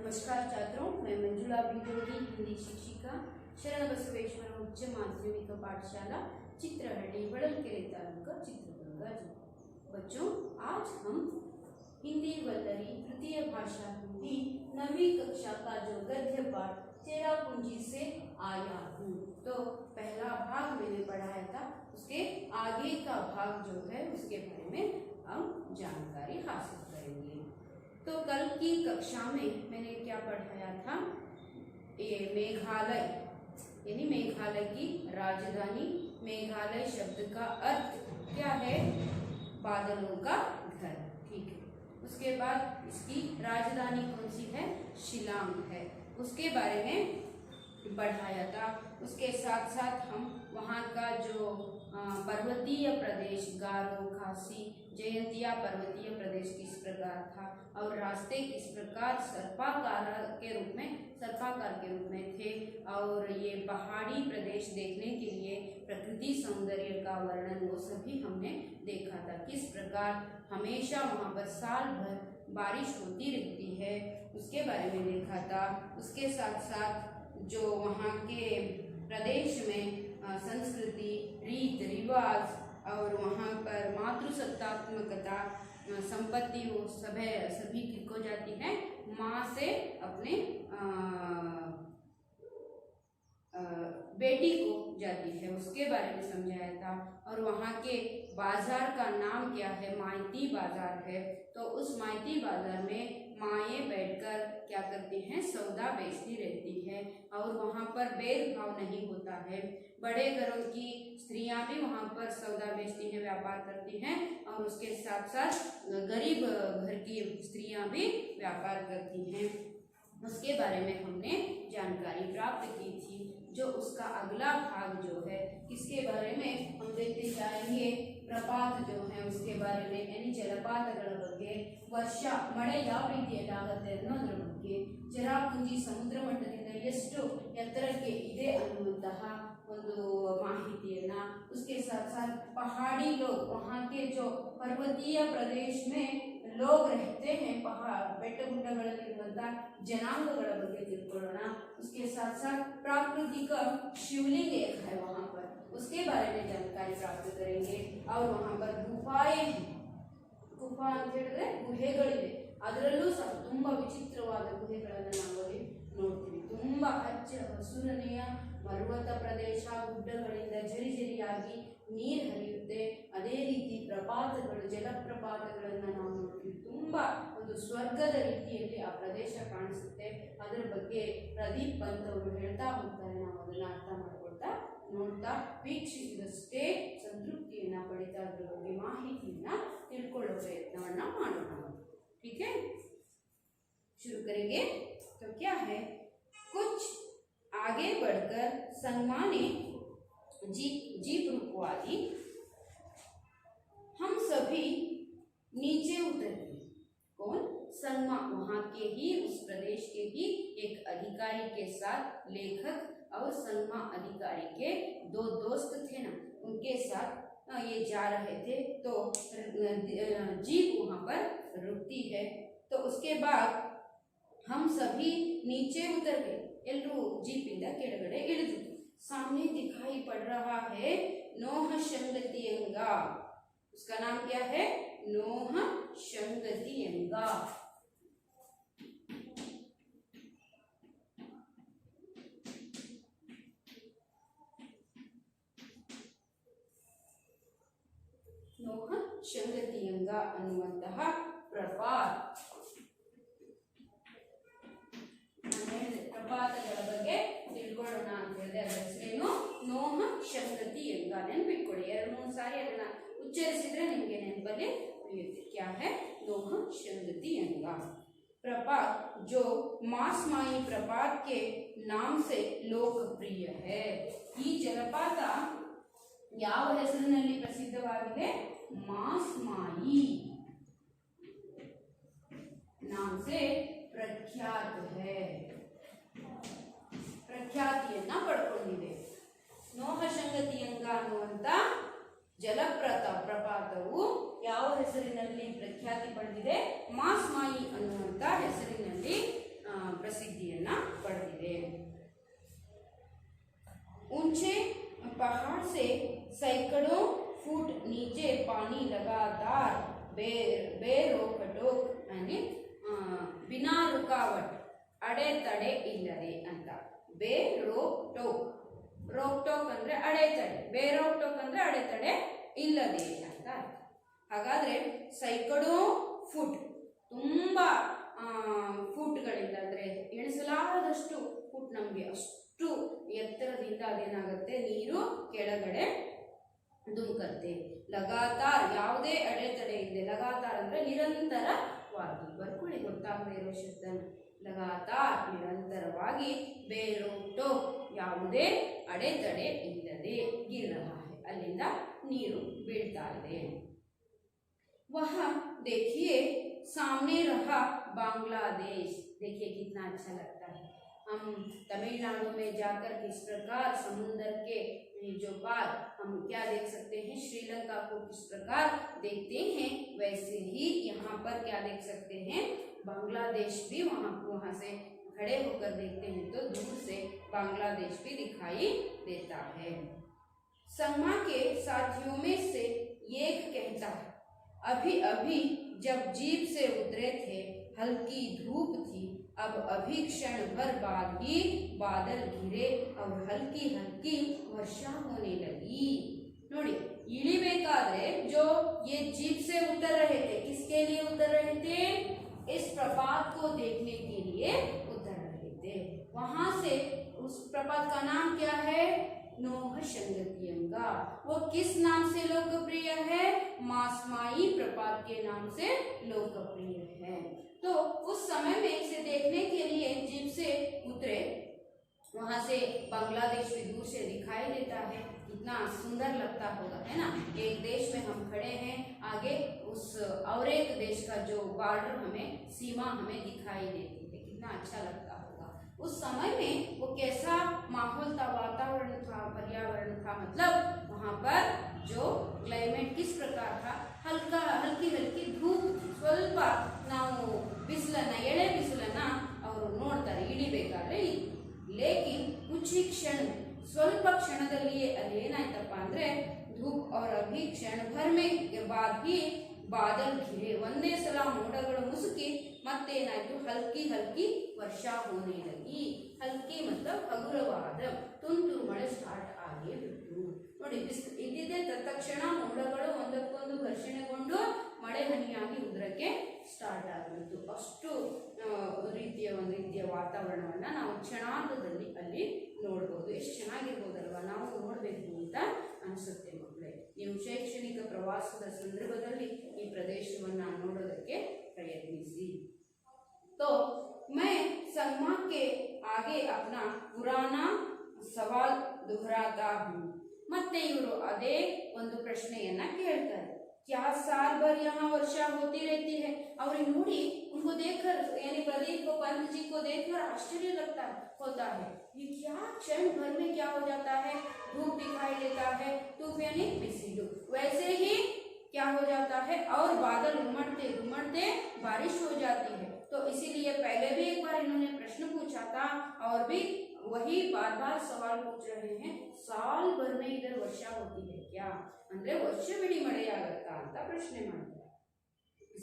नमस्कार छात्रों, मैं मंजुला बिंदोगी, हिंदी शिक्षिका, शरण बसवेश्वर उच्च माध्यमिक पाठशाला चित्रहट्टी बड़लकेरे तालुका चित्रदुर्ग जिला। बच्चों, आज हम हिंदी वल्लरी तृतीय भाषा हिंदी 9वीं कक्षा का जो गद्य पाठ चेरापूंजी से आया हूँ, तो पहला भाग मैंने पढ़ाया था, उसके आगे का भाग जो है उसके बारे में हम जानकारी हासिल करेंगे। तो कल की कक्षा में मैंने क्या पढ़ाया था, ये मेघालय यानी मेघालय की राजधानी। मेघालय शब्द का अर्थ क्या है? बादलों का घर। ठीक है। उसके बाद इसकी राजधानी कौन सी है? शिलांग है। उसके बारे में पढ़ाया था। उसके साथ साथ हम वहाँ का जो पर्वतीय प्रदेश गारो, खासी, जयंतिया पर्वतीय प्रदेश किस प्रकार था और रास्ते किस प्रकार सर्पाकार के रूप में थे, और ये पहाड़ी प्रदेश देखने के लिए प्रकृति सौंदर्य का वर्णन वो सभी हमने देखा था। किस प्रकार हमेशा वहाँ पर साल भर बारिश होती रहती है, उसके बारे में देखा था। उसके साथ साथ जो वहाँ के प्रदेश में संस्कृति, रीत रिवाज और वहाँ पर मातृसत्तात्मकता संपत्ति वो सभी किसको जाती है? माँ से अपने बेटी को जाती है, उसके बारे में समझाया था। और वहाँ के बाजार का नाम क्या है? माइती बाजार है। तो उस माइती बाजार में माएँ बैठकर क्या करती हैं? सौदा बेचती रहती है, और वहाँ पर भेदभाव नहीं होता है। बड़े घरों की स्त्रियां भी वहाँ पर सौदा बेचती हैं, व्यापार करती हैं, और उसके साथ साथ गरीब घर की स्त्रियां भी व्यापार करती हैं। उसके बारे में हमने जानकारी प्राप्त की थी। जो उसका अगला भाग जो है, इसके बारे में हम देखते जाएंगे। प्रपात जो है उसके बारे में, यानी जलपातಗಳ ಬಗ್ಗೆ, ವರ್ಷ ಮಳೆ ಯಾವ ರೀತಿಯಲ್ಲಿ ಆಗುತ್ತೆ ಅನ್ನೋದ್ರ ಬಗ್ಗೆ, ಚೆರಾಪುಂಜಿ ಸಮುದ್ರ ಮಟ್ಟದಿಂದ ಎಷ್ಟು ಎತ್ತರಕ್ಕೆ ಇದೆ ಅನ್ನುವಂತಹ ಒಂದು ಮಾಹಿತಿಯನ್ನ, उसके साथ साथ पहाड़ी लोग, वहाँ के जो पर्वतीय प्रदेश में लोग रहते हैं, पहाड़ ಬೆಟ್ಟ ಗುಡ್ಡಗಳಲ್ಲಿರುವಂತಹ ಜನಾಂಗಗಳ ಬಗ್ಗೆ ತಿಳ್ಕೊಳ್ಳೋಣ। उसके साथ साथ प्राकृतिक शिवलिंग एक है वहाँ पर, उसके बारे में जानकारी प्राप्त करेंगे। और वहाँ पर गुफाएं हैं, गुफा ಅಂತ ಹೇಳಿದ್ರೆ ಗುಹೆಗಳಿವೆ, ಅದರಲ್ಲೂ ಸಹ ತುಂಬಾ ವಿಚಿತ್ರವಾದ ಗುಹೆಗಳನ್ನು ನಾವು ಅಲ್ಲಿ ನೋಡ್ತೀವಿ। ತುಂಬಾ ಹಚ್ಚ ಹಸುರನೆಯ ಪರ್ವತ ಪ್ರದೇಶ, ಗುಡ್ಡಗಳಿಂದ ಜರಿಜರಿಯಾಗಿ ನೀರು ಹರಿಯುತ್ತೆ, ಅದೇ ರೀತಿ ಪ್ರಪಾತಗಳು, ಜಲಪ್ರಪಾತಗಳನ್ನು ನಾವು ನೋಡ್ತೀವಿ। ತುಂಬಾ ಒಂದು ಸ್ವರ್ಗದ ರೀತಿಯಲ್ಲಿ ಆ ಪ್ರದೇಶ ಕಾಣಿಸುತ್ತೆ। ಅದರ ಬಗ್ಗೆ ಪ್ರದೀಪ್ ಪಂತ್ ಅವರು ಹೇಳ್ತಾ ಹೋಗ್ತಾರೆ, ನಾವು ಅದನ್ನ ಅರ್ಥ ಮಾಡ್ಕೊಳ್ತಾ ನೋಡ್ತಾ ವೀಕ್ಷಿಸಿದಷ್ಟೇ ಸಂತೃಪ್ತಿಯನ್ನ ಪಡಿತಾ ಅದ್ರ ಬಗ್ಗೆ ಮಾಹಿತಿಯನ್ನ ತಿಳ್ಕೊಳ್ಳೋ ಪ್ರಯತ್ನವನ್ನ ಮಾಡೋಣ। ठीक है, शुरू करेंगे। तो क्या है, कुछ आगे बढ़कर संगमा ने जीप रुकवा दी। हम सभी नीचे उतर गए। कौन? संगमा, वहाँ के ही, उस प्रदेश के ही एक अधिकारी के साथ, लेखक और संगमा अधिकारी के दो दोस्त थे ना, उनके साथ ये जा रहे थे। तो जीप वहाँ पर रुकती है। तो उसके बाद हम सभी नीचे उतर गए। ಎಲ್ಲರೂ ಜೀಪಿಂದ ಕೆಳಗಡೆ ಇಳಿದ್ರು। सामने दिखाई पड़ रहा है नोह शंगतियंगा। उसका नाम क्या है? नोह शंगतियंगा। ನೋಹ ಶಂಗತಿಯಂಗ ಅನ್ನುವಂತಹ ಪ್ರಪಾತ, ಪ್ರಪಾತಗಳ ಬಗ್ಗೆ ತಿಳ್ಕೊಳ್ಳೋಣ ಅಂತ ಹೇಳಿದೆ। ಅದರ ಹೆಸರೇನು? ನೋಹ ಶಂಗತಿಯಂಗ। ನೆನ್ಪಿಟ್ಕೊಳ್ಳಿ, 2-3 ಸಾರಿ ಅದನ್ನ ಉಚ್ಚರಿಸಿದ್ರೆ ನಿಮಗೆ ನೆನಪಲ್ಲಿ ಉಳಿಯುತ್ತೆ। क्या है? नोह शंगतियंगा। प्रपात जो मासमाई प्रपात के नाम से लोकप्रिय है। ಈ ಜಲಪಾತ ಯಾವ ಹೆಸರಿನಲ್ಲಿ ಪ್ರಸಿದ್ಧವಾಗಿದೆ? ಮಾಸ್ಮಾಯಿ नाम से प्रख्यात है, ಪ್ರಖ್ಯಾತಿಯನ್ನ ಪಡ್ಕೊಂಡಿದೆ। ನೋಹ ಶಂಗತಿಯಂಗ ಅನ್ನುವಂತ ಪ್ರಪಾತವು ಯಾವ ಹೆಸರಿನಲ್ಲಿ ಪ್ರಖ್ಯಾತಿ ಪಡೆದಿದೆ? ಮಾಸ್ಮಾಯಿ ಅನ್ನುವಂತ ಹೆಸರಿನಲ್ಲಿ ಪ್ರಸಿದ್ಧಿಯನ್ನ ಪಡೆದಿದೆ. ऊंचे पहाड़ से सैकड़ों फुट नीचे पानी लगातार बेरोक टोक यानी बिना रुकावट अड़ेतड़े इल्लदे ಅಂತ बेरोक टोक रोक टोक ಅಂದ್ರೆ ಅಡೆತಡೆ, बेरोक टोक ಅಂದ್ರೆ ಅಡೆತಡೆ ಇಲ್ಲದೆ ಅಂತ. ಹಾಗಾದ್ರೆ ಸೈಕಡೋ ಫುಟ್ ತುಂಬಾ ಫುಟ್ಗಳಿಂದ ಅಂದ್ರೆ ಎಣಿಸಲಾರದಷ್ಟು ಫುಟ್, ನಮಗೆ ಅಷ್ಟು ಎತ್ತರದಿಂದ ಅದೇನಾಗುತ್ತೆ ನೀರು ಕೆಳಗಡೆ ಧುಮುಕತ್ತೆ. ಲಗಾತಾರ್ ಯಾವುದೇ ಅಡೆತಡೆ ಇದೆ, ಲಗಾತಾರ್ ಅಂದ್ರೆ ನಿರಂತರವಾಗಿ, ಬರ್ಕೊಳ್ಳಿ ಗೊತ್ತಾಗದೇ ಇರೋ ಶಬ್ದನ. ಲಗಾತಾರ್ ನಿರಂತರವಾಗಿ, ಬೇರೋಟೋ ಯಾವುದೇ ಅಡೆತಡೆ ಇಲ್ಲದೆ, ಗಿರ್ ರಹಾ ಹೈ ಅಲ್ಲಿಂದ ನೀರು ಬೀಳ್ತಾ ಇದೆ. वह देखिए सामने रहा बांग्लादेश, देखिए कितना अच्छा लगता है। हम तमिलनाडु में जाकर किस प्रकार समुद्र के जो पार हम क्या देख सकते हैं, श्रीलंका को किस प्रकार देखते हैं, वैसे ही यहाँ पर क्या देख सकते हैं, बांग्लादेश भी वहाँ से खड़े होकर देखते हैं तो दूर से बांग्लादेश भी दिखाई देता है। संगमा के साथियों में से एक कहता है, अभी अभी जब जीप से उतरे थे हल्की धूप थी, अब अभी क्षण भर बाद ही बादल घिरे और हल्की हल्की वर्षा होने लगी। ನೋಡಿ, इಳಿಬೇಕಾದ್ರೆ जो ये जीप से उतर रहे थे, किसके लिए उतर रहे थे, इस प्रपात को देखने के लिए उतर रहे थे। वहां से उस प्रपात का नाम क्या है, नोह शंगतियंगा। वो किस नाम से लोकप्रिय है, मासमाई प्रपात के नाम से लोकप्रिय है। तो उस समय में इसे देखने के लिए जीप से उतरे, वहां से बांग्लादेश भी दूर से दिखाई देता है। कितना सुंदर लगता होगा, है ना। एक देश में हम खड़े हैं, आगे उस और एक देश का जो बॉर्डर हमें, सीमा हमें दिखाई देती है, कितना अच्छा लगता होगा। उस समय में वो कैसा माहौल था, वातावरण था, पर्यावरण था, मतलब वहाँ पर जो क्लाइमेट किस प्रकार था, हल्की हल्की धूप, ಸ್ವಲ್ಪ ನಾವು ಬಿಸಿಲನ್ನ, ಎಳೆ ಬಿಸಿಲನ್ನ ಅವರು ನೋಡ್ತಾರೆ ಇಳಿಬೇಕಾದ್ರೆ. ಲೇಕಿನ್ ಕುछ ही क्षण, ಸ್ವಲ್ಪ ಕ್ಷಣದಲ್ಲಿಯೇ ಅಲ್ಲಿ ಏನಾಯ್ತಪ್ಪ ಅಂದ್ರೆ धूप और अभी क्षण भर में बाद ही बादल घिरे, ಒಂದೇ ಸಲ ಮೋಡಗಳು ಮುಸುಕಿ ಮತ್ತೆ ಏನಾಯ್ತು, ಹಲ್ಕಿ ಹಲ್ಕಿ ವರ್ಷಾ ಹೋನೆ ಲಗಿ. ಹಲ್ಕಿ मतलब ಹಗುರವಾದ ತುಂತುರು ಮಳೆ ಸ್ಟಾರ್ಟ್ ಆಗೇ ಬಿಟ್ಟು. ನೋಡಿ, ಇದ್ದಿದ್ದೇ ತತ್ಕ್ಷಣ ಮೋಡಗಳು ಒಂದಕ್ಕೊಂದು ಘರ್ಷಣೆಗೊಂಡು ಮಳೆ ಹನಿಯಾಗಿ ಉದುರಕ್ಕೆ ಸ್ಟಾರ್ಟ್ ಆಗಿಬಿಟ್ಟು. ಅಷ್ಟು ರೀತಿಯ ವಾತಾವರಣವನ್ನ ನಾವು ಕ್ಷಣಾರ್ಧದಲ್ಲಿ ಅಲ್ಲಿ ನೋಡ್ಬೋದು. ಎಷ್ಟು ಚೆನ್ನಾಗಿರ್ಬೋದಲ್ವಾ, ನಾವು ನೋಡಬೇಕು ಅಂತ ಅನಿಸುತ್ತೆ ಮಕ್ಕಳೇ. ನೀವು ಶೈಕ್ಷಣಿಕ ಪ್ರವಾಸದ ಸಂದರ್ಭದಲ್ಲಿ ಈ ಪ್ರದೇಶವನ್ನ ನೋಡೋದಕ್ಕೆ ಪ್ರಯತ್ನಿಸಿ. तो मैं संगमा के आगे अपना पुराना सवाल दोहराता हूँ. ಮತ್ತೆ ಇವರು ಅದೇ ಒಂದು ಪ್ರಶ್ನೆಯನ್ನ ಕೇಳ್ತಾರೆ, क्या साल भर यहाँ वर्षा होती रहती है। और ನೋಡಿ, उनको देखकर यानी प्रदीप को, पंत जी को देखकर आश्चर्य लगता होता है, ये क्या क्षण भर में क्या हो जाता है, धूप दिखाई देता है, धूप यानी बिसिलु, वैसे ही क्या हो जाता है और बादल उमड़ते उमड़ते बारिश हो जाती है। तो इसीलिए पहले भी एक बार इन्होंने प्रश्न पूछा था और भी वही बार बार सवाल पूछ रहे हैं, साल भर में इधर वर्षा होती है क्या, ಅಂದ್ರೆ ವರ್ಷವಿಡೀ ಮಳೆಯಾಗುತ್ತಾ ಅಂತ ಪ್ರಶ್ನೆ ಮಾಡ್ತಾರೆ.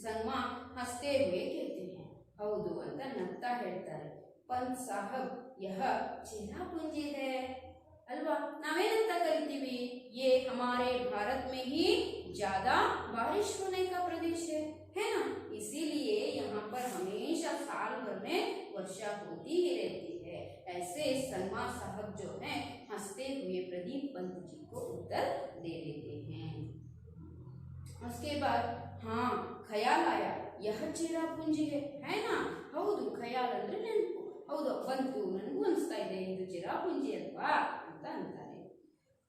ಸಂಗಮಾ ಹಸ್ತೆ ಹುए कहते हैं, ಹೌದು ಅಂತ ನಗ್ತಾ ಹೇಳ್ತಾರೆ. पंत साहब यह चेरापूंजी है, अल्वा नावेनंत करीतीवी, ये हमारे भारत में ही ज्यादा बारिश होने का प्रदेश है ना, इसीलिए यहाँ पर हमेशा साल भर में वर्षा होती ही रहती है। ऐसे सलमा साहब जो हैं हंसते हुए प्रदीप पंत जी को उत्तर दे देते हैं। उसके बाद हाँ ख्याल आया, यह चेरापूंजी है ना, ಹೌದು ಖಯಾಲ್ ಅಂದ್ರೆ ನೆನಪು, ಹೌದು ಬಂತು, ನನಗೂ ಅನಿಸ್ತಾ ಇದೆ ಇದು ಚಿರಾಪುಂಜಿ ಅಲ್ವಾ ಅಂತ ಅಂತಾರೆ.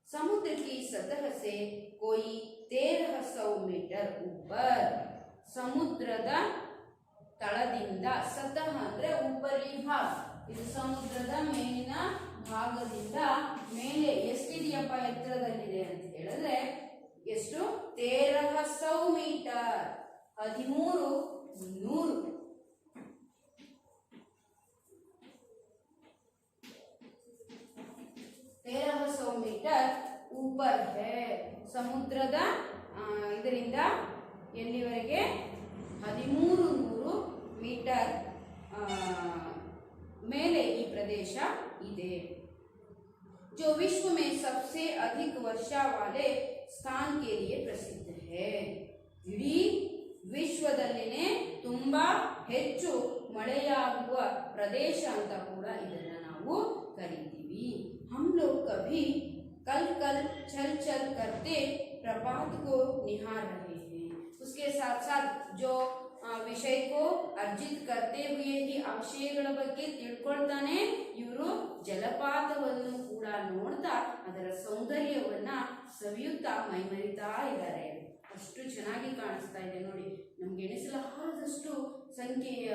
समुद्र की सतह से कोई 1300 मीटर ऊपर, ಸಮುದ್ರದ ತಳದಿಂದ, ಸತಹ ಅಂದ್ರೆ ಉಪರಿ ಭಾಗ, ಇದು ಸಮುದ್ರದ ಮೇಲಿನ ಭಾಗದಿಂದ ಮೇಲೆ ಎಷ್ಟಿದೆಯಪ್ಪ ಎತ್ತರದಲ್ಲಿದೆ ಅಂತ ಹೇಳಿದ್ರೆ ಎಷ್ಟು, 1300 ಮೀಟರ್, 1300. मीटर ऊपर है ಸಮುದ್ರದ ಇದರಿಂದ ಎಲ್ಲಿವರೆಗೆ 1300 ಮೀಟರ್ ಮೇಲೆ ಈ ಪ್ರದೇಶ ಇದೆ. जो विश्व में सबसे अधिक वर्षा वाले स्थान के लिए प्रसिद्ध है. इडೀ ವಿಶ್ವದಲ್ಲಿನೇ ತುಂಬಾ ಹೆಚ್ಚು ಮಳೆಯಾಗುವ ಪ್ರದೇಶ ಅಂತ ಕೂಡ ಇದನ್ನ ನಾವು ಕರೀತೀವಿ. हम लोग कभी कल कल चल चल करते प्रपात को निहार रहे हैं. उसके साथ साथ जो ವಿಷಯ को ಅರ್ಜಿತ್ करते हुए ही ಆ ವಿಷಯಗಳ ಬಗ್ಗೆ ತಿಳ್ಕೊಳ್ತಾನೆ ಇವರು ಜಲಪಾತವನ್ನು ಕೂಡ ನೋಡ್ತಾ ಅದರ ಸೌಂದರ್ಯವನ್ನ ಸವಿಯುತ್ತಾ ಮೈಮರಿತಾ ಇದ್ದಾರೆ. ಅಷ್ಟು ಚೆನ್ನಾಗಿ ಕಾಣಿಸ್ತಾ ಇದೆ ನೋಡಿ. ನಮ್ಗೆ ಎಣಿಸಲಾರದಷ್ಟು ಸಂಖ್ಯೆಯ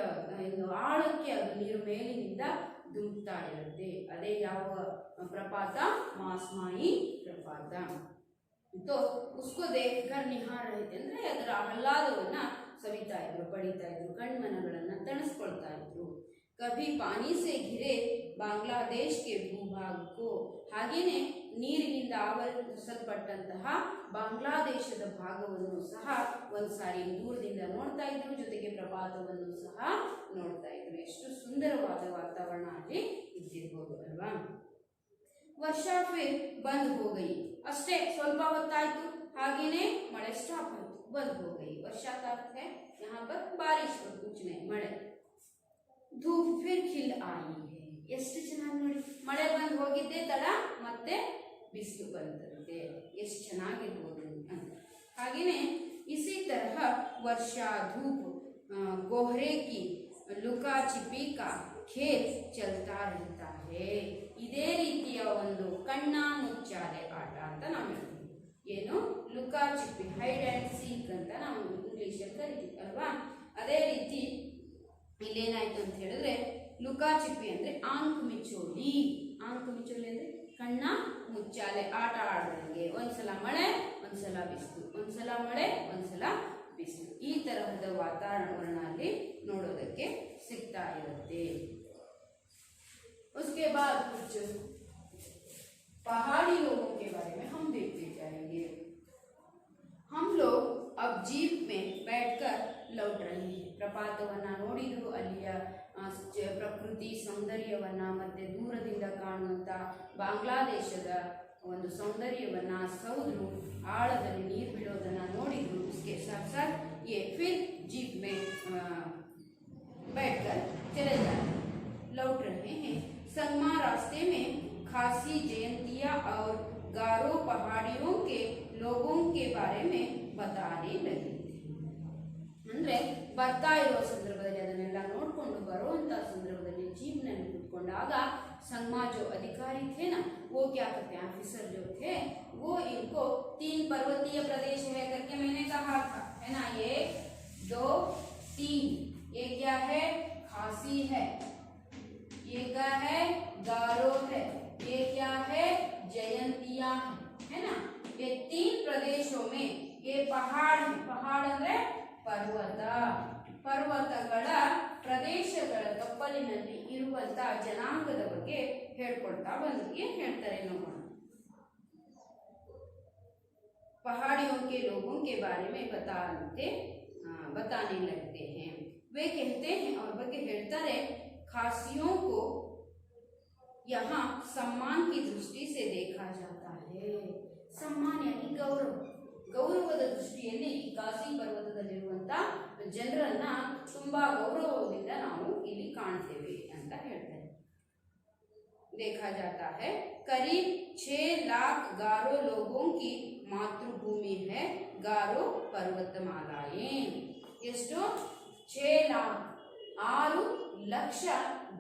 ಆಳಕ್ಕೆ ಅದು ನೀರು ಮೇಲಿನಿಂದ ಧುಮುಕ್ತಾ ಇರುತ್ತೆ. ಅದೇ ಯಾವ ಪ್ರಪಾತ? ಮಾಸ್ಮಾಯಿ ಪ್ರಪಾತ. तो उसको देखकर निहार रहे थे ಅಂದ್ರೆ ಅದರ ಆಹ್ಲಾದವನ್ನ ಸವಿತಾ ಇದ್ರು, ಪಡಿತಾ ಇದ್ರು, ಕಣ್ಮನಗಳನ್ನ ತಣಿಸ್ಕೊಳ್ತಾ ಇದ್ರು. ಕಭಿ ಪಾನಿ ಸೆ ಘಿರೆ ಬಾಂಗ್ಲಾದೇಶ್ ಕೆ ಭೂಭಾಗ ಕೋ, ಹಾಗೇನೆ ನೀರಿನಿಂದ ಆವರಿಸಲ್ಪಟ್ಟಂತಹ ಬಾಂಗ್ಲಾದೇಶದ ಭಾಗವನ್ನು ಸಹ ಒಂದ್ಸಾರಿ ದೂರದಿಂದ ನೋಡ್ತಾ ಇದ್ರು, ಜೊತೆಗೆ ಪ್ರಪಾತವನ್ನು ಸಹ ನೋಡ್ತಾ ಇದ್ರು. ಎಷ್ಟು ಸುಂದರವಾದ ವಾತಾವರಣ ಅಲ್ಲಿ ಇದ್ದಿರ್ಬೋದು ಅಲ್ವಾ. ವರ್ಷಾ ಫಿರ್ ಬಂದ್ ಹೋ ಗಯಿ, ಅಷ್ಟೇ ಸ್ವಲ್ಪ ಹೊತ್ತಾಯ್ತು, ಹಾಗೇನೆ ಮಳೆ ಸ್ಟಾಪ್ ಆಯ್ತು, ಬಂದ್ ಹೋ ಗಯಿ. ವರ್ಷಾ का अर्थ है यहाँ पर बारिश और कुछ नहीं, ಮಳೆ. धूप फिर खिल आई है, ಎಷ್ಟು ಚೆನ್ನಾಗಿ ನೋಡಿ, ಮಳೆ ಬಂದ್ ಹೋಗಿದ್ದೆ ತಡ, ಮತ್ತೆ ಬಿಸಿಲು ಬಂದಂತೆ. ಎಷ್ಟು ಚೆನ್ನಾಗಿರ್ಬೋದು ಅಂತ. ಹಾಗೇನೆ इसी तरह वर्षा धूप कोहरे की लुका छिपी का खेल चलता रहता है. ಇದೇ ರೀತಿಯ ಒಂದು ಕಣ್ಣ ಮುಚ್ಚಾಲೆ ಆಟ ಅಂತ ನಾವು ಹೇಳ್ತೀವಿ. ಏನು? ಲುಕಾ ಚಿಪ್ಪಿ, ಹೈಡ್ ಅಂಡ್ ಸೀಕ್ ಅಂತ ನಾವು ಇಂಗ್ಲಿಷಲ್ಲಿ ಕರಿತೀವಿ ಅಲ್ವಾ. ಅದೇ ರೀತಿ ಇಲ್ಲೇನಾಯ್ತು ಅಂತ ಹೇಳಿದ್ರೆ, ಲುಕಾ ಚಿಪ್ಪಿ ಅಂದ್ರೆ ಆಂಕ್ ಮಿಚೋಲಿ. ಆಂಕ್ ಮಿಚೋಲಿ ಅಂದ್ರೆ ಕಣ್ಣ ಮುಚ್ಚಾಲೆ ಆಟ ಆಡೋದಂಗೆ. ಒಂದ್ಸಲ ಮಳೆ, ಒಂದ್ಸಲ ಬಿಸಿಲು, ಒಂದ್ಸಲ ಮಳೆ, ಒಂದ್ಸಲ ಬಿಸಿಲು. ಈ ತರಹದ ವಾತಾವರಣ ಅಲ್ಲಿ ನೋಡೋದಕ್ಕೆ ಸಿಗ್ತಾ ಇರುತ್ತೆ. उसके बाद कुछ पहाड़ी लोगों के बारे में हम देखते जाएंगे. हम लोग अब जीप में बैठकर लौट रहे हैं. ಪ್ರಪಾತವನ್ನ ನೋಡಿದ್ರು, ಅಲ್ಲಿಯ ಪ್ರಕೃತಿ ಸೌಂದರ್ಯವನ್ನ ಮತ್ತೆ ದೂರದಿಂದ ಕಾಣುವಂತ ಬಾಂಗ್ಲಾದೇಶದ ಒಂದು ಸೌಂದರ್ಯವನ್ನ ಸೌದ್ರು, ಆಳದಲ್ಲಿ ನೀರು ಬಿಡೋದನ್ನ ನೋಡಿದ್ರು. उसके साथ साथ ये फिर जीप में बैठकर चले जाते लौट रहे हैं. संगमा रास्ते में खासी जयंतिया और गारो पहाड़ियों के लोगों के बारे में बताने लगे. ಅಂದ್ರೆ ಬರ್ತಾ ಇರುವ ಸಂದರ್ಭದಲ್ಲಿ ಅದನ್ನೆಲ್ಲ ನೋಡ್ಕೊಂಡು ಬರುವಂತ ಸಂದರ್ಭದಲ್ಲಿ ಜೀಪ್ನಲ್ಲಿ कुत्ಕೊಂಡಾಗ संगमा जो अधिकारी थे ना, वो क्या करते हैं, ऑफिसर जो थे, वो इनको 3 पर्वतीय प्रदेश है करके मैंने कहा था, है ना. 1 2 3. ये क्या है? खासी है, ये क्या है? गारो है, ये क्या है? जयंतिया है ना. ये 3 प्रदेशों में ये पहाड़ है. पहाड़ ಅಂದ್ರೆ ಪರ್ವತ. ಪರ್ವತಗಳ ಪ್ರದೇಶಗಳ ತಪ್ಪಲಿನಲ್ಲಿ ಇರುವಂತ ಜನಾಂಗದ ಬಗ್ಗೆ ಹೇಳ್ಕೊಳ್ತಾ ಬಂದ್ರು. ಏನ್ ಹೇಳ್ತಾರೆ ನೋಡೋಣ. पहाड़ियों के लोगों के बारे में बताने लगते हैं. वे कहते हैं और ಬಗ್ಗೆ ಹೇಳ್ತಾರೆ, खासियों को यहाँ सम्मान की दृष्टि से देखा जाता है. सम्मान यानी गौरव. ಗೌರವದ ದೃಷ್ಟಿಯಲ್ಲಿ ಈ ಕಾಸಿ ಪರ್ವತದಲ್ಲಿರುವಂತ ಜನರನ್ನ ತುಂಬಾ ಗೌರವದಿಂದ ನಾವು ಇಲ್ಲಿ ಕಾಣ್ತೇವೆ ಅಂತ ಹೇಳ್ತಾರೆ. देखा जाता है करीब 6 लाख गारो लोगों की मातृभूमि है गारो पर्वतमालाएं. ಎಷ್ಟು? 6 लाख, 6 ಲಕ್ಷ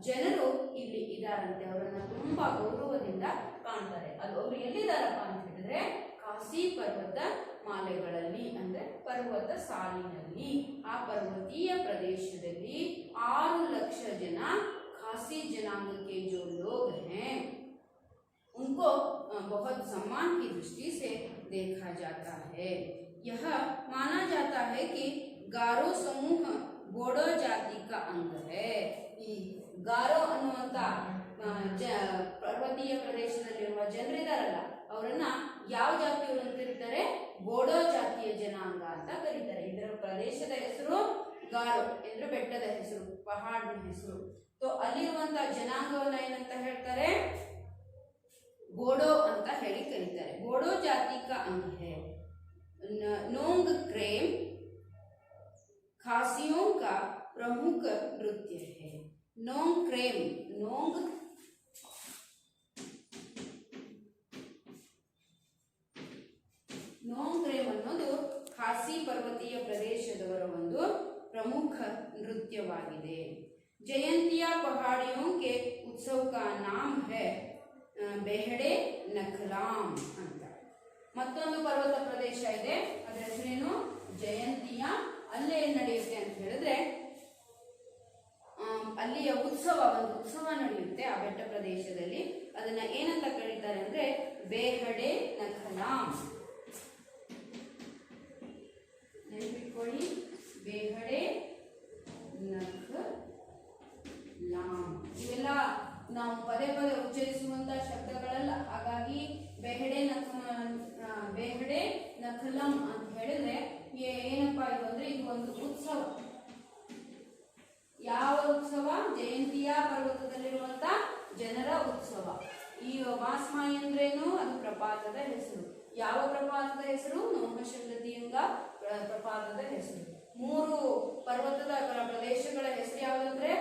ಜನರು ಇಲ್ಲಿ ಇದಾರಂತೆ. ಅವರನ್ನ ತುಂಬಾ ಗೌರವದಿಂದ ಕಾಣ್ತಾರೆ. ಅದು ಅವರು ಎಲ್ಲಿದ್ದಾರಪ್ಪ ಅಂತ ಹೇಳಿದ್ರೆ ಕಾಸಿ ಪರ್ವತ ಮಾಲೆಗಳಲ್ಲಿ, ಅಂದ್ರೆ ಪರ್ವತ ಸಾಲಿನಲ್ಲಿ, ಆ ಪರ್ವತೀಯ ಪ್ರದೇಶದಲ್ಲಿ 6 ಲಕ್ಷ ಜನ खासी जनांग के जो लोग हैं उनको बहुत सम्मान की दृष्टि से देखा जाता है. यह माना जाता है कि गारो समूह बोडो जाति का अंग है. ಈ ಗಾರೋ ಅನ್ನುವಂತ ಪರ್ವತೀಯ ಪ್ರದೇಶದಲ್ಲಿರುವ ಜನರಿದಾರಲ್ಲ, ಅವರನ್ನ ಯಾವ ಜಾತಿಯವರು ಅಂತ ಕರೀತಾರೆ? ಬೋಡೋ ಜಾತಿಯ ಜನಾಂಗ ಅಂತ ಕರೀತಾರೆ. ಇದರ ಪ್ರದೇಶದ ಹೆಸರು ಗಾರೋ ಅಂದ್ರೆ ಬೆಟ್ಟದ ಹೆಸರು, ಪಹಾಡ್ನ ಹೆಸರು. ಅಲ್ಲಿರುವಂತಹ ಜನಾಂಗವನ್ನ ಏನಂತ ಹೇಳ್ತಾರೆ? ಬೋಡೋ ಅಂತ ಹೇಳಿ ಕರೀತಾರೆ. ಬೋಡೋ ಜಾತಿ का अंग है। नोंग क्रेम खासियों का प्रमुख नृत्य है। नोंग क्रेम, नोंग ಕ್ರೇಮ್ ಅನ್ನೋದು ಖಾಸಿ ಪರ್ವತೀಯ ಪ್ರದೇಶದವರ ಒಂದು ಪ್ರಮುಖ ನೃತ್ಯವಾಗಿದೆ. ಜಯಂತಿಯಾ ಪಹಾಡಿಯೋं के उत्सव का नाम है बेहड़े नखलाम ಅಂತ. ಮತ್ತೊಂದು ಪರ್ವತ ಪ್ರದೇಶ ಇದೆ, ಅದರ ಹೆಸರೇನು? ಜಯಂತಿಯ. ಅಲ್ಲೇ ಏನ್ ನಡೆಯುತ್ತೆ ಅಂತ ಹೇಳಿದ್ರೆ ಅಲ್ಲಿಯ ಒಂದು ಉತ್ಸವ ನಡೆಯುತ್ತೆ ಆ ಬೆಟ್ಟ ಪ್ರದೇಶದಲ್ಲಿ. ಅದನ್ನ ಏನಂತ ಕರೀತಾರೆ ಅಂದ್ರೆ ಬೇಹಡೆ ನಖಲಾಮ್. ನೆನಪಿಟ್ಕೊಳ್ಳಿ, ಬೇಹಡೆ ನಖಲಾಮ್. ಇವೆಲ್ಲ ನಾವು ಪದೇ ಪದೇ ಉಚ್ಚರಿಸುವಂತ ಶಬ್ದಗಳಲ್ಲ. ಹಾಗಾಗಿ ಬೇಹಡೆ ನಖಲಂ ಅಂತ ಹೇಳಿದ್ರೆ ಏನಪ್ಪಾ ಇದು ಅಂದ್ರೆ ಇದು ಒಂದು ಉತ್ಸವ. ಯಾವ ಉತ್ಸವ? ಜಯಂತಿಯಾ ಪರ್ವತದಲ್ಲಿರುವಂತ ಜನರ ಉತ್ಸವ. ಈ ಮಾಸ್ಮಾಯಿ ಅಂದ್ರೇನು? ಅದು ಪ್ರಪಾತದ ಹೆಸರು. ಯಾವ ಪ್ರಪಾತದ ಹೆಸರು? ನೋಂಗಶಂಗತಿಯಂಗ ಪ್ರಪಾತದ ಹೆಸರು. 3 ಪರ್ವತದ ಪ್ರದೇಶಗಳ ಹೆಸರು ಯಾವುದಂದ್ರೆ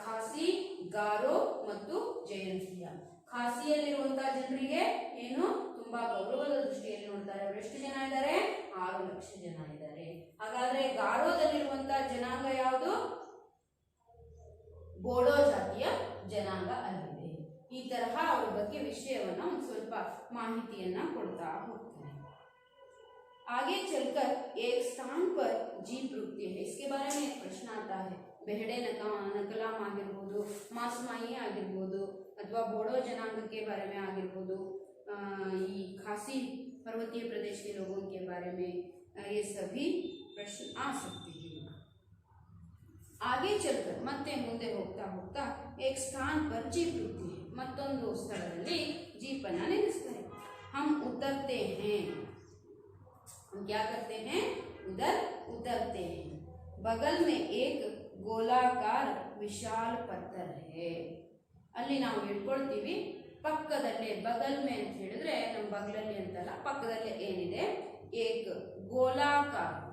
ಖಾಸಿ, ಗಾರೋ ಮತ್ತು ಜಯಂತಿಯಾ. ಖಾಸಿಯಲ್ಲಿರುವಂತಹ ಜನರಿಗೆ ಏನು ತುಂಬಾ ಗೌರವದ ದೃಷ್ಟಿಯಲ್ಲಿ ನೋಡ್ತಾರೆ. ಅವರು ಎಷ್ಟು ಜನ ಇದ್ದಾರೆ? 6 ಲಕ್ಷ ಜನ ಇದ್ದಾರೆ. ಹಾಗಾದ್ರೆ ಗಾರೋದಲ್ಲಿರುವಂತಹ ಜನಾಂಗ ಯಾವುದು? ಬೋಡೋ ಜಾತಿಯ ಜನಾಂಗ ಅಲ್ಲಿದೆ. ಈ ತರಹ ಅವರ ಬಗ್ಗೆ ವಿಷಯವನ್ನ ಒಂದು ಸ್ವಲ್ಪ ಮಾಹಿತಿಯನ್ನ ಕೊಡ್ತಾ ಹೋಗ್ತಾರೆ. आगे चलकर एक स्थान पर जीप रुकती है। इसके बारे में एक प्रश्न आता है। बेहड़े नकलाम ಆಗಿರಬಹುದು, ಮಾಸ್ಮಾಯಿ ಆಗಿರಬಹುದು, ಅಥವಾ ಬೋಡೋ जनांग के बारे में ಆಗಿರಬಹುದು, ಈ खासी पर्वतीय प्रदेश के लोगों के बारे में ये सभी प्रश्न आ सकते हैं। आगे चलकर ಮತ್ತೆ ಮುಂದೆ ಹೋಗ್ತಾ ಹೋಗ್ತಾ एक स्थान पर जीप रुकती है। ಮತ್ತೊಂದು ಸ್ಥಳದಲ್ಲಿ ಜೀಪ್ ಅನ್ನು ನಿಲ್ಲಿಸ್ತಾರೆ. हम उतरते हैं। हम क्या करते हैं? उधर उतरते हैं। बगल में एक गोलाकार विशाल पत्थर है। ಅಲ್ಲಿ ನಾವು ಇಟ್ಕೊಳ್ತೀವಿ ಪಕ್ಕದಲ್ಲೇ. ಬಗಲ್ ಮೇ ಅಂತ ಹೇಳಿದ್ರೆ ನಮ್ಮ ಬಗಲಲ್ಲಿ ಅಂತಲ್ಲ, ಪಕ್ಕದಲ್ಲೇ ಏನಿದೆ? ಏಕ್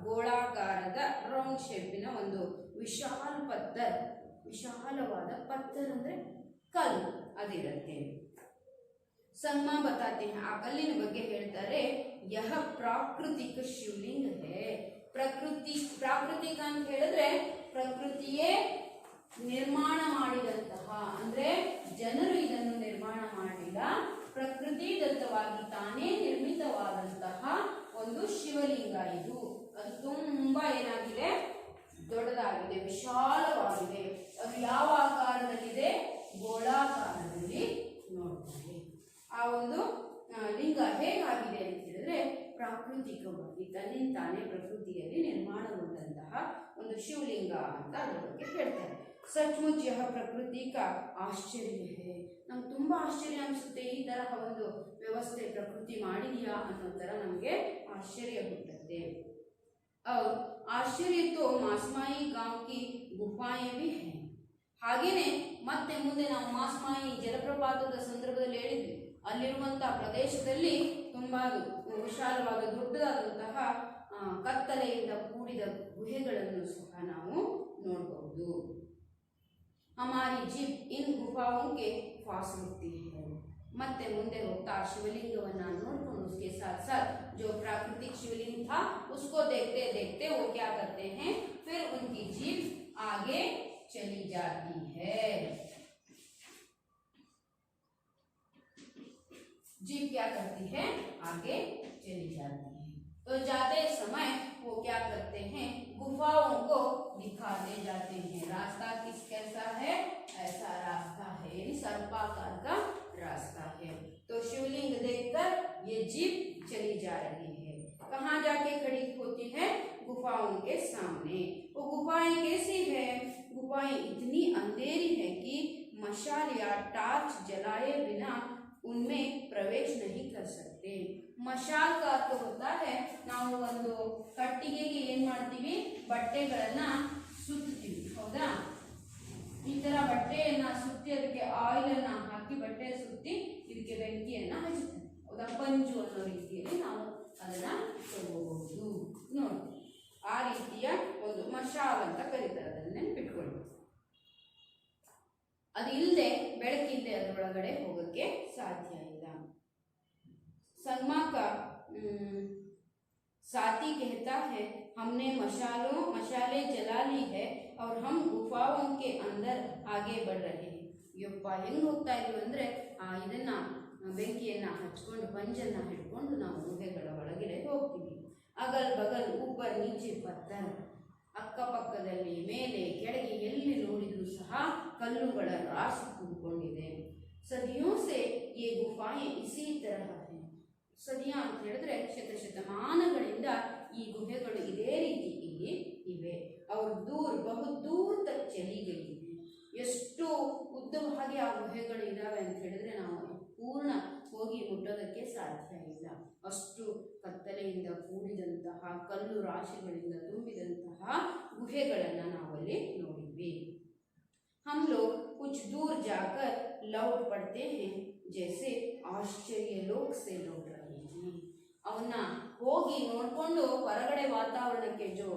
ಗೋಳಾಕಾರದ ರೌಂಡ್ ಶೇಪಿನ ಒಂದು ವಿಶಾಲ ಪತ್ತರ್. ವಿಶಾಲವಾದ ಪತ್ತರ್ ಅಂದ್ರೆ ಕಲ್ಲು ಅದಿರುತ್ತೆ. ಸಂಗಮ ಬತಾತೆ हैं। ಆ ಕಲ್ಲಿನ ಬಗ್ಗೆ ಹೇಳ್ತಾರೆ, ಯಹ ಪ್ರಾಕೃತಿಕ ಶಿವಲಿಂಗ ಹೇ। ಪ್ರಾಕೃತಿಕ ಅಂತ ಹೇಳಿದ್ರೆ ಪ್ರಕೃತಿಯೇ ನಿರ್ಮಾಣ ಮಾಡಿದಂತಹ, ಅಂದ್ರೆ ಜನರು ಇದನ್ನು ನಿರ್ಮಾಣ ಮಾಡಿಲ್ಲ, ಪ್ರಕೃತಿ ದತ್ತವಾಗಿ ತಾನೇ ನಿರ್ಮಿತವಾದಂತಹ ಒಂದು ಶಿವಲಿಂಗ ಇದು. ಅದು ತುಂಬಾ ಏನಾಗಿದೆ? ದೊಡ್ಡದಾಗಿದೆ, ವಿಶಾಲವಾಗಿದೆ. ಅದು ಯಾವ ಆಕಾರದಲ್ಲಿದೆ? ಗೋಳಾಕಾರದಲ್ಲಿ ನೋಡ್ತಾರೆ. ಆ ಒಂದು ಲಿಂಗ ಹೇಗಾಗಿದೆ ಅಂತ ಹೇಳಿದ್ರೆ ಪ್ರಾಕೃತಿಕವಾಗಿ ತನ್ನಿಂತಾನೇ ಪ್ರಕೃತಿಯಲ್ಲಿ ನಿರ್ಮಾಣಗೊಂಡಂತಹ ಒಂದು ಶಿವಲಿಂಗ ಅಂತ ಅದರ ಬಗ್ಗೆ ಹೇಳ್ತಾರೆ. ಸಚ್ಮುಚ್ ಯಹ ಪ್ರಕೃತಿ ಕಾ ಆಶ್ಚರ್ಯ ಹೇ। ನಮ್ಗೆ ತುಂಬಾ ಆಶ್ಚರ್ಯ ಅನಿಸುತ್ತೆ, ಈ ತರಹ ಒಂದು ವ್ಯವಸ್ಥೆ ಪ್ರಕೃತಿ ಮಾಡಿದೆಯಾ ಅನ್ನೋ ತರ ನಮಗೆ ಆಶ್ಚರ್ಯ ಹುಟ್ಟುತ್ತೆ. और आश्चर्य तो मासमाई गांव की गुफाएं भी हैं। ಹಾಗೇನೆ ಮತ್ತೆ ಮುಂದೆ ನಾವು ಮಾಸ್ಮಾಯಿ ಜಲಪ್ರಪಾತದ ಸಂದರ್ಭದಲ್ಲಿ ಹೇಳಿದ್ವಿ, ಅಲ್ಲಿರುವಂತಹ ಪ್ರದೇಶದಲ್ಲಿ ತುಂಬಾ ವಿಶಾಲವಾದ ದೊಡ್ಡದಾದಂತಹ ಕತ್ತಲೆಯಿಂದ ಕೂಡಿದ ಗುಹೆಗಳನ್ನು ಸಹ ನಾವು ನೋಡಬಹುದು. ಹಮಾರಿ ಜೀಪ್ ಇನ್ ಗುಫಾओं के पास रुकती है। ಮತ್ತೆ ಮುಂದೆ ಹೋಗ್ತಾ ಶಿವಲಿಂಗವನ್ನ ನೋಡ್ಕೊಂಡು उसके साथ साथ जो प्राकृतिक शिवलिंग था उसको देखते देखते वो क्या करते हैं, फिर उनकी जीप आगे चली जाती है। जीप क्या करती है? आगे चली जाती है। तो जाते समय वो क्या करते हैं? गुफाओं को दिखाते जाते हैं। रास्ता कैसा है? ऐसा रास्ता है, यानी सर्पाकार का रास्ता है। तो शिवलिंग देखकर ये जीप चली जा रही है। कहाँ जाके खड़ी होती है? गुफाओं के सामने। वो गुफाएं कैसी है? गुफाएं इतनी अंधेरी है कि मशाल या टार्च जलाए बिना उनमें प्रवेश नहीं कर सकते। ಮಶಾಲ್ का अर्थ होता है ನಾವು ಒಂದು ಕಟ್ಟಿಗೆಗೆ ಏನು ಮಾಡ್ತೀವಿ, ಬಟ್ಟೆಗಳನ್ನು ಸುತ್ತೀವಿ, ಹೌದಾ? ಈ ತರ ಬಟ್ಟೆಯನ್ನ ಸುತ್ತಿ ಅದಕ್ಕೆ ಆಯಿಲ್ ಅನ್ನ ಹಾಕಿ ಬಟ್ಟೆ ಸುತ್ತಿ ಇದಕ್ಕೆ ಬೆಂಕಿಯನ್ನ ಹಚ್ಚುತ್ತಾರೆ, ಹೌದಾ? ಪಂಜು ಅನ್ನೋ ರೀತಿಯಲ್ಲಿ ನಾವು ಅದನ್ನ ತಗೋಬಹುದು ನೋಡಿ. ಆ ರೀತಿಯ ಒಂದು ಮಶಾಲ್ ಅಂತ ಕರೀತಾರೆ, ಅದನ್ನ ನೆನಪಿಟ್ಕೊಳ್ಳಿ. ಅದು ಇಲ್ಲದೆ ಬೆಳಕಿಲ್ಲದೆ ಅದರೊಳಗಡೆ ಹೋಗಕ್ಕೆ ಸಾಧ್ಯ ಇಲ್ಲ. संगमा का साथी कहता है हमने मशाले जला ली है और हम गुफाओं के अंदर आगे बढ़ रहे हैं. ಯಪ್ಪ ಹೆಂಗೆ ಹೋಗ್ತಾ ಇದೀವಿ ಅಂದರೆ ಇದನ್ನ ಬೆಂಕಿಯನ್ನು ಹಚ್ಕೊಂಡು ಪಂಜನ್ನು ಹಿಡ್ಕೊಂಡು ನಾವು ಗುಹೆಗಳ ಒಳಗಡೆ ಹೋಗ್ತೀವಿ. ಅಗಲ್ ಬಗಲ್ ಊಪರ್ ನೀಚೆ ಪತ್ತರ್, ಅಕ್ಕಪಕ್ಕದಲ್ಲಿ ಮೇಲೆ ಕೆಳಗೆ ಎಲ್ಲಿ ನೋಡಿದರೂ ಸಹ ಕಲ್ಲುಗಳ ರಾಶಿ ತುಂಬಿಕೊಂಡಿದೆ. ಸದಿಯೋं से ये गुफाएं इसी तरह है. ಸದಿಯ ಅಂತ ಹೇಳಿದ್ರೆ ಶತಶತಮಾನಗಳಿಂದ ಈ ಗುಹೆಗಳು ಇದೇ ರೀತಿ ಇಲ್ಲಿ ಇವೆ. ಅವರು ಬಹು ದೂರ ತಕ್ ಚಲಿ ಗಯಿ. ಎಷ್ಟು ಉದ್ದವಾಗಿ ಆ ಗುಹೆಗಳು ಇದ್ದಾವೆ ಅಂತ ಹೇಳಿದ್ರೆ ನಾವು ಪೂರ್ಣ ಹೋಗಿ ಮುಟ್ಟೋದಕ್ಕೆ ಸಾಧ್ಯ ಇಲ್ಲ. ಅಷ್ಟು ಕತ್ತಲೆಯಿಂದ ಕೂಡಿದಂತಹ ಕಲ್ಲು ರಾಶಿಗಳಿಂದ ತುಂಬಿದಂತಹ ಗುಹೆಗಳನ್ನು ನಾವಲ್ಲಿ ನೋಡಿದ್ವಿ. हम लोग कुछ दूर जाकर लौट पड़ते हैं जैसे आश्चर्य लोक से लौट रहे हैं. ಅವನ್ನ ಹೋಗಿ ನೋಡ್ಕೊಂಡು ಹೊರಗಡೆ ವಾತಾವರಣಕ್ಕೆ जो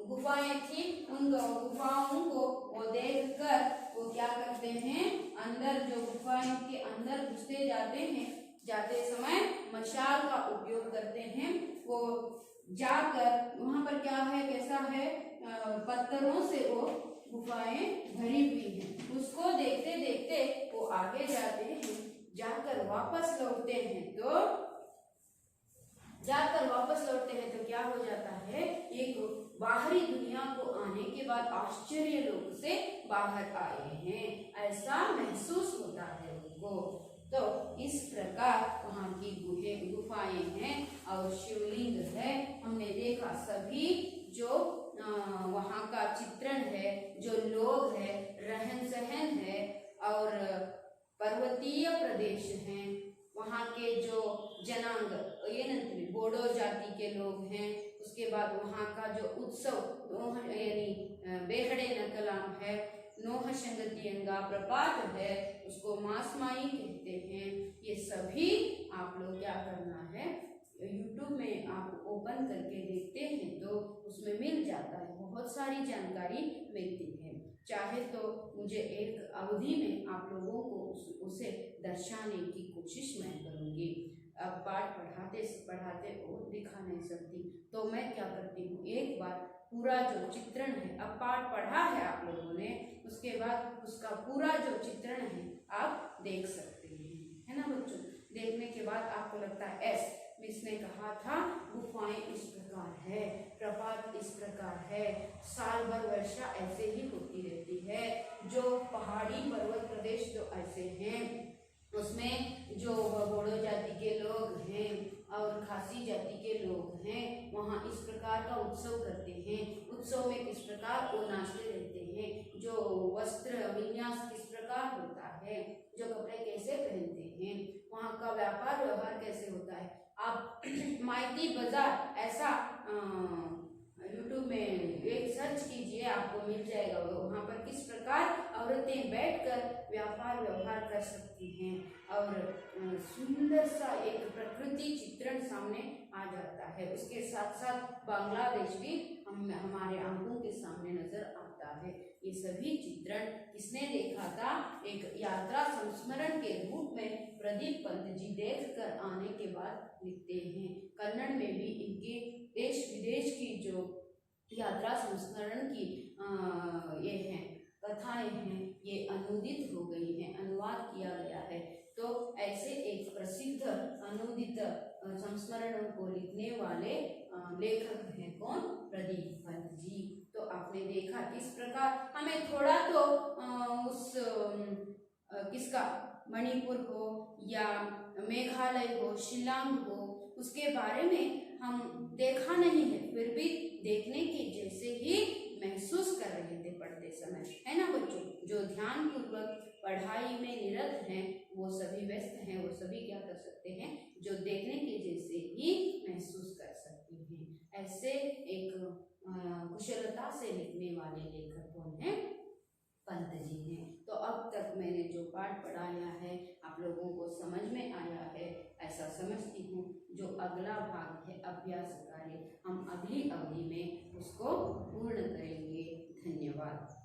गुफाएं थी उन गुफाओं को वो देख कर वो क्या करते हैं, अंदर जो गुफाएं के अंदर घुसते जाते हैं, जाते समय मशाल का उपयोग करते हैं. वो जाकर वहाँ पर क्या है, कैसा है, पत्थरों से वो गुफाएं भरी हुई हैं. उसको देखते देखते वो आगे जाते हैं. जाकर वापस लौटते हैं तो क्या हो जाता है, एक बाहरी दुनिया को आने के बाद आश्चर्य लोक से बाहर आए हैं ऐसा महसूस होता है उनको. तो इस प्रकार वहाँ की गुफाएं हैं और शिवलिंग है. हमने देखा सभी जो वहाँ का चित्रण है, जो लोग है, रहन सहन है और पर्वतीय प्रदेश हैं. वहाँ के जो जनांग ಏನಂತೀವಿ बोडो जाति के लोग हैं. उसके बाद वहाँ का जो उत्सव यानी बेहड़े नकलाम है, नोह संगतियंगा प्रपात है, उसको मासमाई कहते हैं. ये सभी आप लोग क्या करना है, यूट्यूब में आप ओपन करके देखते हैं तो उसमें मिल जाता है, बहुत सारी जानकारी मिलती है. चाहे तो मुझे एक अवधि में आप लोगों को उसे दर्शाने की कोशिश मैं करूँगी. अब पाठ पढ़ाते वो दिखा नहीं सकती, तो मैं क्या करती हूँ, एक बार पूरा जो चित्रण है, अब पाठ पढ़ा है आप लोगों ने, उसके बाद उसका पूरा जो चित्रण है आप देख सकते हैं, है ना बच्चों. देखने के बाद आपको लगता है इसने कहा था गुफाएं इस प्रकार है, प्रपात इस प्रकार है, साल भर वर्षा ऐसे ही होती रहती है. जो पहाड़ी पर्वत प्रदेश जो ऐसे हैं उसमें जो बोडो जाति के लोग हैं और खासी जाति के लोग हैं, वहाँ इस प्रकार का उत्सव करते हैं. उत्सव में किस प्रकार वो नाचते रहते हैं, जो वस्त्र विन्यास किस प्रकार होता है, जो कपड़े कैसे पहनते हैं, वहाँ का व्यापार व्यवहार कैसे होता है. आप माइती बाजार ऐसा यूट्यूब में एक सर्च कीजिए, आपको मिल जाएगा. वहाँ पर किस प्रकार औरतें बैठकर व्यापार व्यवहार कर सकती हैं और सुंदर सा एक प्रकृति चित्रण सामने आ जाता है. उसके साथ साथ बांग्लादेश भी हमारे आंखों के सामने नजर आता है. ये सभी चित्रण किसने देखा था, एक यात्रा संस्मरण के रूप में प्रदीप पंत जी देख कर आने के बाद लिखते हैं. कन्नड़ में भी इनके देश विदेश की जो यात्रा संस्मरण की ये हैं कथाएं हैं, ये अनुदित हो गई हैं, अनुवाद किया गया है. तो ऐसे एक प्रसिद्ध अनुदित संस्मरणों को लिखने वाले लेखक हैं कौन, प्रदीप पंत जी. तो आपने देखा किस प्रकार हमें थोड़ा तो उस किसका मणिपुर हो या मेघालय हो, शिलांग हो, उसके बारे में हम देखा नहीं है, फिर भी देखने के जैसे ही महसूस कर रहे थे पढ़ते समय, है ना बच्चों. जो ध्यान पूर्वक पढ़ाई में निरत हैं वो सभी व्यस्त हैं वो सभी क्या कर सकते हैं, जो देखने के जैसे ही महसूस कर सकते हैं। ऐसे एक कुशलता से लिखने वाले लेखक कौन है, पंत जी हैं। तो अब तक मैंने जो पाठ पढ़ाया है आप लोगों को समझ में आया है ऐसा समझती हूँ। जो अगला भाग है अभ्यास कार्य, हम अगली अवधि में उसको पूर्ण करेंगे। धन्यवाद।